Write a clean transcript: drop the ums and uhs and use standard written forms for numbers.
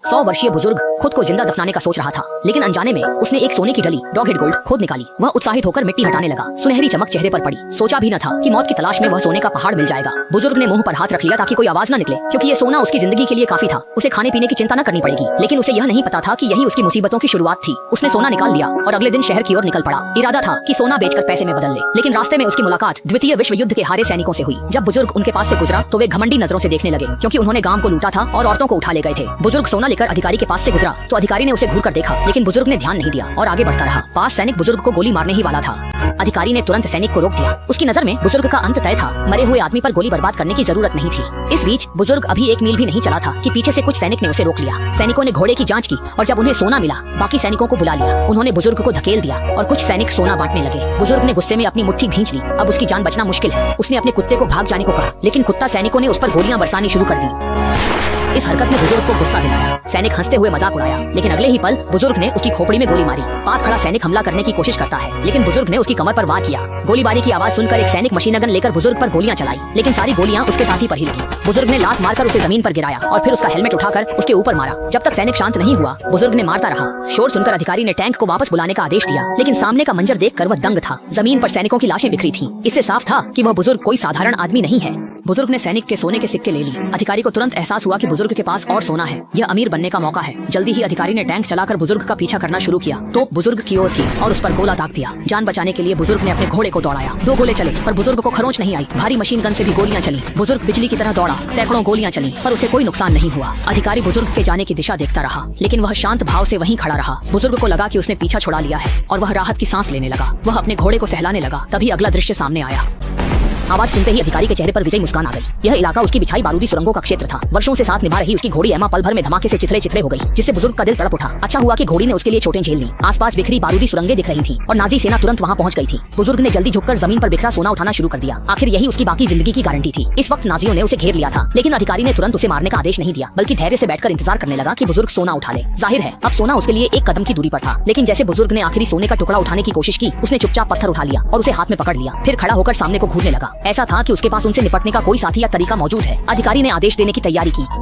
100 वर्षीय बुजुर्ग खुद को जिंदा दफनाने का सोच रहा था, लेकिन अनजाने में उसने एक सोने की डली डॉग हेड गोल्ड खोद निकाली। वह उत्साहित होकर मिट्टी हटाने लगा। सुनहरी चमक चेहरे पर पड़ी। सोचा भी न था कि मौत की तलाश में वह सोने का पहाड़ मिल जाएगा। बुजुर्ग ने मुंह पर हाथ रख लिया ताकि कोई आवाज न निकले, क्योंकि ये सोना उसकी जिंदगी के लिए काफी था। उसे खाने पीने की चिंता न करनी पड़ेगी। लेकिन उसे यह नहीं पता था कि यही उसकी मुसीबतों की शुरुआत थी। उसने सोना निकाल लिया और अगले दिन शहर की ओर निकल पड़ा। इरादा था कि सोना बेचकर पैसे में बदल ले, लेकिन रास्ते में उसकी मुलाकात द्वितीय विश्व युद्ध के हारे सैनिकों से हुई। जब बुजुर्ग उनके पास से गुजरा तो वे घमंडी नजरों से देखने लगे, क्योंकि उन्होंने गांव को लूटा था और औरतों को उठा ले गए थे। बुजुर्ग सोना लेकर अधिकारी के पास से गुजरा तो अधिकारी ने उसे घूर कर देखा, लेकिन बुजुर्ग ने ध्यान नहीं दिया और आगे बढ़ता रहा। पास सैनिक बुजुर्ग को गोली मारने ही वाला था। अधिकारी ने तुरंत सैनिक को रोक दिया। उसकी नजर में बुजुर्ग का अंत तय था। मरे हुए आदमी पर गोली बर्बाद करने की जरूरत नहीं थी। इस बीच बुजुर्ग अभी 1 मील भी नहीं चला था कि पीछे से कुछ सैनिक ने उसे रोक लिया। सैनिकों ने घोड़े की जांच की और जब उन्हें सोना मिला, बाकी सैनिकों को बुला लिया। उन्होंने बुजुर्ग को धकेल दिया और कुछ सैनिक सोना बांटने लगे। बुजुर्ग ने गुस्से में अपनी मुट्ठी भींच ली। अब उसकी जान बचना मुश्किल है। उसने अपने कुत्ते को भाग जाने को कहा, लेकिन कुत्ता सैनिकों ने उस पर गोलियां बरसानी शुरू कर दी। इस हरकत ने बुजुर्ग को गुस्सा दिलाया। सैनिक हंसते हुए मजाक उड़ाया, लेकिन अगले ही पल बुजुर्ग ने उसकी खोपड़ी में गोली मारी। पास खड़ा सैनिक हमला करने की कोशिश करता है, लेकिन बुजुर्ग ने उसकी कमर पर वार किया। गोलीबारी की आवाज सुनकर एक सैनिक मशीन गन लेकर बुजुर्ग पर गोलियां चलाई, लेकिन सारी गोलियां उसके साथी पर ही लगी। बुजुर्ग ने लात मारकर उसे जमीन पर गिराया और फिर उसका हेलमेट उठाकर उसके ऊपर मारा। जब तक सैनिक शांत नहीं हुआ, बुजुर्ग ने मारता रहा। शोर सुनकर अधिकारी ने टैंक को वापस बुलाने का आदेश दिया, लेकिन सामने का मंजर देखकर वह दंग था। जमीन पर सैनिकों की लाशें बिखरी थीं। इससे साफ था कि वह बुजुर्ग कोई साधारण आदमी नहीं है। बुजुर्ग ने सैनिक के सोने के सिक्के ले ली। अधिकारी को तुरंत एहसास हुआ कि बुजुर्ग के पास और सोना है। यह अमीर बनने का मौका है। जल्दी ही अधिकारी ने टैंक चलाकर बुजुर्ग का पीछा करना शुरू किया। तो बुजुर्ग की ओर की और उस पर गोला दाग दिया। जान बचाने के लिए बुजुर्ग ने अपने घोड़े को दौड़ाया। 2 गोले चले पर बुजुर्ग को खरोंच नहीं आई। भारी मशीन गन से भी गोलियां चली। बुजुर्ग बिजली की तरह दौड़ा। सैकड़ों गोलियां चली पर उसे कोई नुकसान नहीं हुआ। अधिकारी बुजुर्ग के जाने की दिशा देखता रहा, लेकिन वह शांत भाव से वहीं खड़ा रहा। बुजुर्ग को लगा कि उसने पीछा छुड़ा लिया है और वह राहत की सांस लेने लगा। वह अपने घोड़े को सहलाने लगा। तभी अगला दृश्य सामने आया। आवाज सुनते ही अधिकारी के चेहरे पर विजयी मुस्कान आ गई। यह इलाका उसकी बिछाई बारूदी सुरंगों का क्षेत्र था। वर्षों से साथ निभा रही उसकी घोड़ी एमा पल भर में धमाके से चिथड़े हो गई, जिससे बुजुर्ग का दिल तड़प उठा। अच्छा हुआ कि घोड़ी ने उसके लिए चोटें झेल ली। आसपास बिखरी बारूदी सुरंगें दिख रही थीं और नाजी सेना तुरंत वहां पहुंच गई थी। बुजुर्ग ने जल्दी झुककर जमीन पर बिखरा सोना उठाना शुरू कर दिया। आखिर यही उसकी बाकी जिंदगी की गारंटी थी। इस वक्त नाजियों ने उसे घेर लिया था, लेकिन अधिकारी ने तुरंत उसे मारने का आदेश नहीं दिया, बल्कि धैर्य से बैठकर इंतजार करने लगा कि बुजुर्ग सोना उठा ले। जाहिर है अब सोना उसके लिए 1 कदम की दूरी पर था, लेकिन जैसे बुजुर्ग ने आखिरी सोने का टुकड़ा उठाने की कोशिश की, उसने चुपचाप पत्थर उठा लिया और उसे हाथ में पकड़ लिया। फिर खड़ा होकर सामने को घूरने लगा। ऐसा था कि उसके पास उनसे निपटने का कोई साथी या तरीका मौजूद है। अधिकारी ने आदेश देने की तैयारी की।